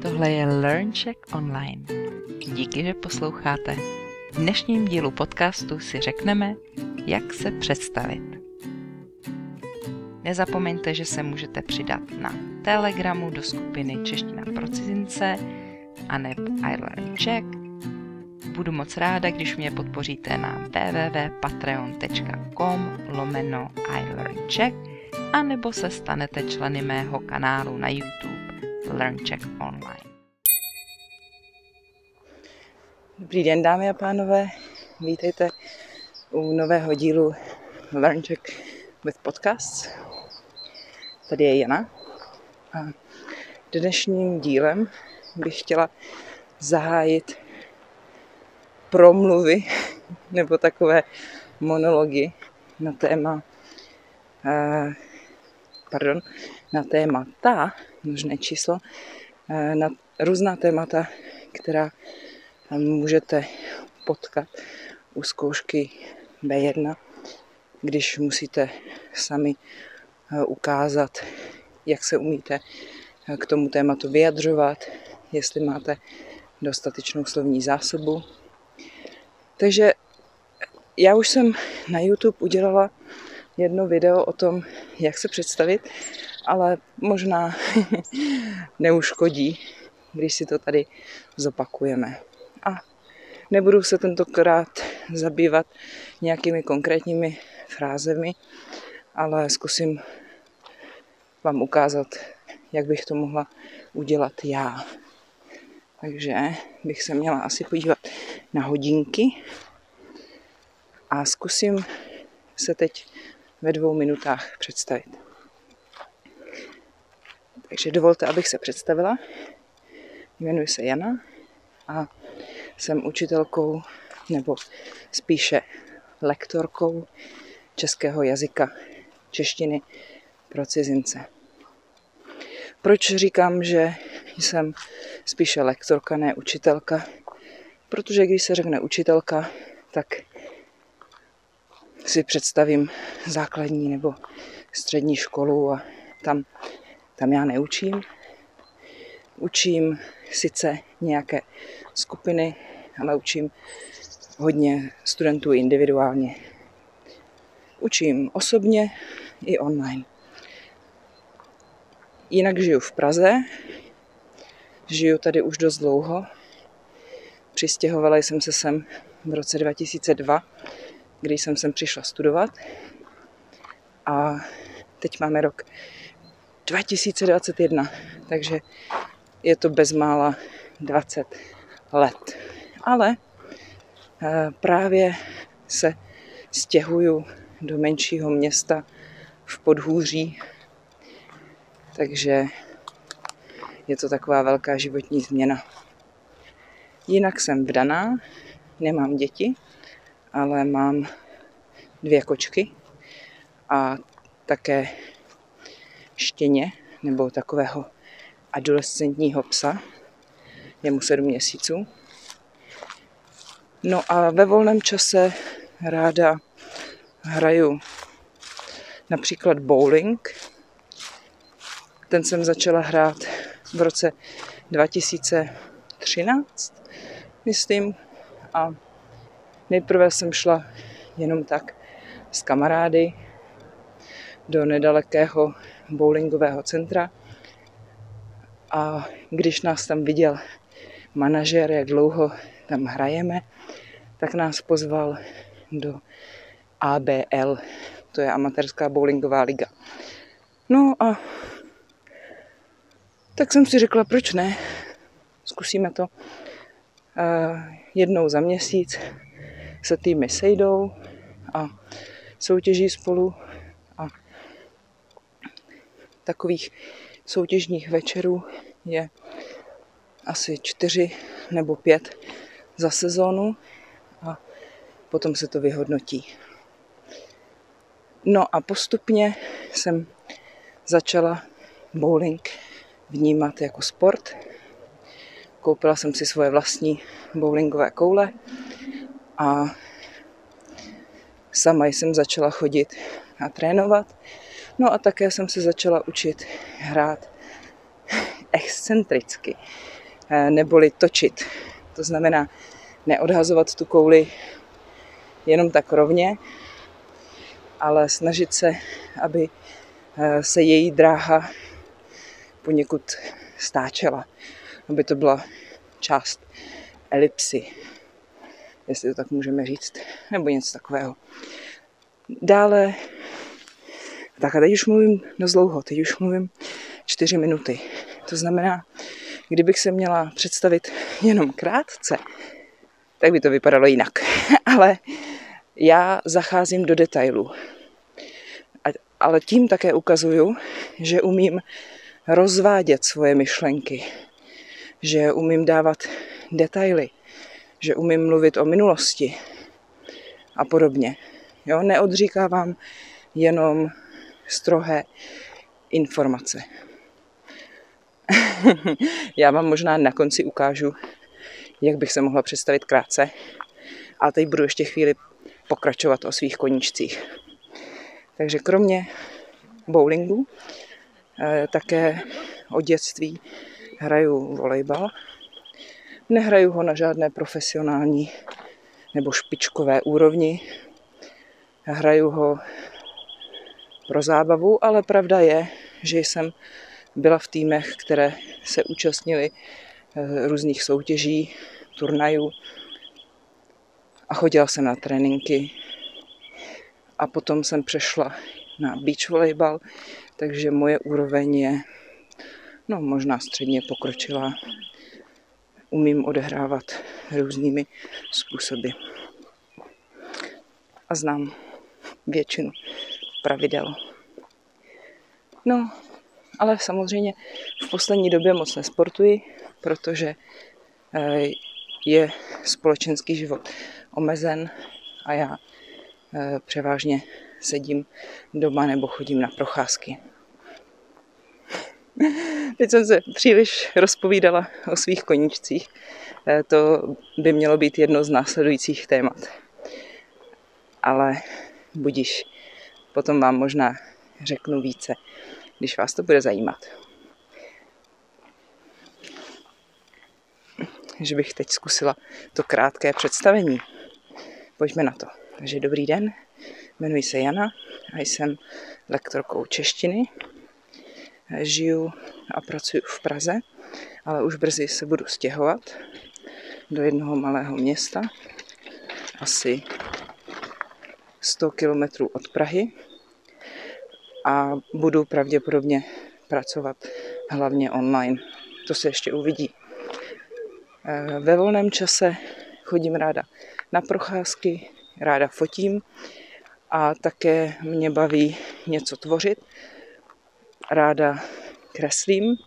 Tohle je LearnCheck Online. Díky, že posloucháte. V dnešním dílu podcastu si řekneme, jak se představit. Nezapomeňte, že se můžete přidat na Telegramu do skupiny Čeština pro cizince aneb iLearnCheck. Budu moc ráda, když mě podpoříte na www.patreon.com/iLearnCheck anebo se stanete členy mého kanálu na YouTube LearnCheck Online. Dobrý den, dámy a pánové, vítejte u nového dílu LearnCheck with Podcasts. Tady je Jana a dnešním dílem bych chtěla zahájit promluvy nebo takové monology na témata, množné číslo, na různá témata, která můžete potkat u zkoušky B1, když musíte sami ukázat, jak se umíte k tomu tématu vyjadřovat, jestli máte dostatečnou slovní zásobu. Takže já už jsem na YouTube udělala jedno video o tom, jak se představit, ale možná neuškodí, když si to tady zopakujeme. A nebudu se tentokrát zabývat nějakými konkrétními frázemi, ale zkusím vám ukázat, jak bych to mohla udělat já. Takže bych se měla asi podívat na hodinky a zkusím se teď ve 2 minutách představit. Takže dovolte, abych se představila. Jmenuji se Jana a jsem učitelkou, nebo spíše lektorkou českého jazyka, češtiny pro cizince. Proč říkám, že jsem spíše lektorka, ne učitelka? Protože když se řekne učitelka, tak si představím základní nebo střední školu a tam já neučím. Učím sice nějaké skupiny, ale učím hodně studentů individuálně. Učím osobně i online. Jinak žiju v Praze, žiju tady už dost dlouho. Přistěhovala jsem se sem v roce 2002, když jsem sem přišla studovat. A teď máme rok 2021, takže je to bezmála 20 let. Ale právě se stěhuju do menšího města v Podhůří, takže je to taková velká životní změna. Jinak jsem vdaná, nemám děti, ale mám 2 kočky a také štěně, nebo takového adolescentního psa, je mu 7 měsíců. No a ve volném čase ráda hraju například bowling. Ten jsem začala hrát v roce 2013, myslím. A nejprve jsem šla jenom tak s kamarády do nedalekého bowlingového centra. A když nás tam viděl manažer, jak dlouho tam hrajeme, tak nás pozval do ABL, to je amatérská bowlingová liga. No a tak jsem si řekla, proč ne, zkusíme to. Jednou za měsíc se týmy sejdou a soutěží spolu a takových soutěžních večerů je asi 4 nebo 5 za sezónu a potom se to vyhodnotí. No a postupně jsem začala bowling vnímat jako sport. Koupila jsem si svoje vlastní bowlingové koule a sama jsem začala chodit a trénovat. No a také jsem se začala učit hrát excentricky, neboli točit. To znamená neodhazovat tu kouli jenom tak rovně, ale snažit se, aby se její dráha poněkud stáčela, aby to byla část elipsy, jestli to tak můžeme říct, nebo něco takového. Dále, tak a teď už mluvím dost dlouho, teď už mluvím 4 minuty. To znamená, kdybych se měla představit jenom krátce, tak by to vypadalo jinak. Ale já zacházím do detailů. Ale tím také ukazuju, že umím rozvádět svoje myšlenky, že umím dávat detaily, že umím mluvit o minulosti a podobně. Jo, neodříkávám jenom strohé informace. Já vám možná na konci ukážu, jak bych se mohla představit krátce, a teď budu ještě chvíli pokračovat o svých koníčcích. Takže kromě bowlingu také od dětství hraju volejbal. Nehraju ho na žádné profesionální nebo špičkové úrovni. Hraju ho pro zábavu, ale pravda je, že jsem byla v týmech, které se účastnily různých soutěží, turnajů a chodila jsem na tréninky. A potom jsem přešla na beach volejbal, takže moje úroveň je možná středně pokročilá. Umím odehrávat různými způsoby. A znám většinu pravidel. Ale samozřejmě v poslední době moc nesportuji, protože je společenský život omezen a já převážně sedím doma nebo chodím na procházky. Teď jsem se příliš rozpovídala o svých koníčcích. To by mělo být jedno z následujících témat. Ale budiž, potom vám možná řeknu více, když vás to bude zajímat. Že bych teď zkusila to krátké představení. Pojďme na to. Takže dobrý den, jmenuji se Jana a jsem lektorkou češtiny. Žiju a pracuji v Praze, ale už brzy se budu stěhovat do jednoho malého města, asi 100 kilometrů od Prahy, a budu pravděpodobně pracovat hlavně online. To se ještě uvidí. Ve volném čase chodím ráda na procházky, ráda fotím a také mě baví něco tvořit. Ráda kreslím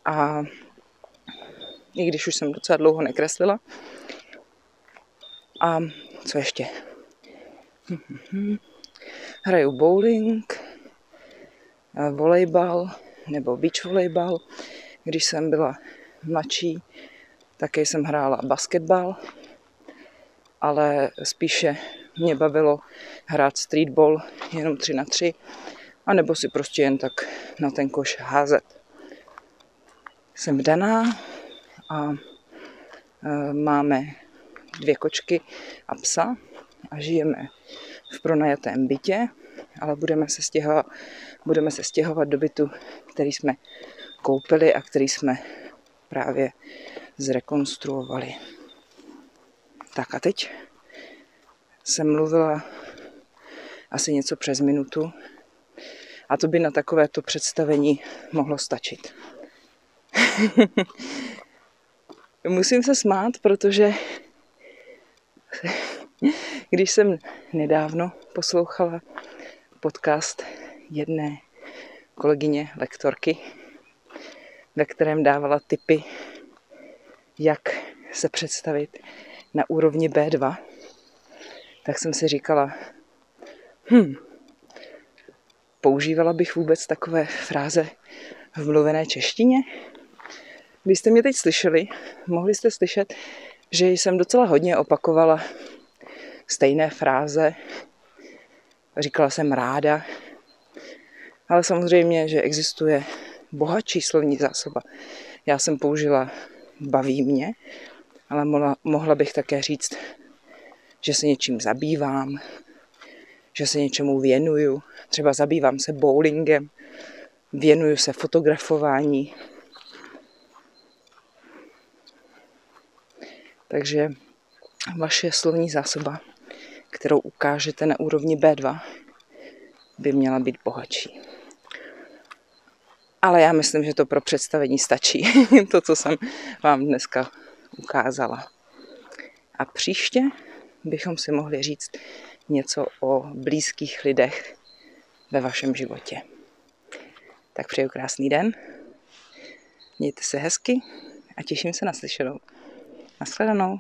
a i když už jsem docela dlouho nekreslila. A co ještě? Hraju bowling, volejbal nebo beach volejbal. Když jsem byla mladší, také jsem hrála basketbal, ale spíše mě bavilo hrát streetball jenom 3x3, anebo si prostě jen tak na ten koš házet. Jsem vdaná a máme 2 kočky a psa a žijeme v pronajatém bytě, ale budeme se stěhovat do bytu, který jsme koupili a který jsme právě zrekonstruovali. Tak a teď jsem mluvila asi něco přes minutu a to by na takovéto představení mohlo stačit. Musím se smát, protože když jsem nedávno poslouchala podcast jedné kolegyně lektorky, ve kterém dávala tipy, jak se představit na úrovni B2, tak jsem si říkala, používala bych vůbec takové fráze v mluvené češtině? Když jste mě teď slyšeli, mohli jste slyšet, že jsem docela hodně opakovala stejné fráze. Říkala jsem ráda, ale samozřejmě, že existuje bohatší slovní zásoba. Já jsem použila baví mě, ale mohla bych také říct, že se něčím zabývám, že se něčemu věnuju. Třeba zabývám se bowlingem, věnuju se fotografování. Takže vaše slovní zásoba, kterou ukážete na úrovni B2, by měla být bohatší. Ale já myslím, že to pro představení stačí, to, co jsem vám dneska ukázala. A příště bychom si mohli říct něco o blízkých lidech ve vašem životě. Tak přeju krásný den, mějte se hezky a těším se na slyšenou. Nashledanou.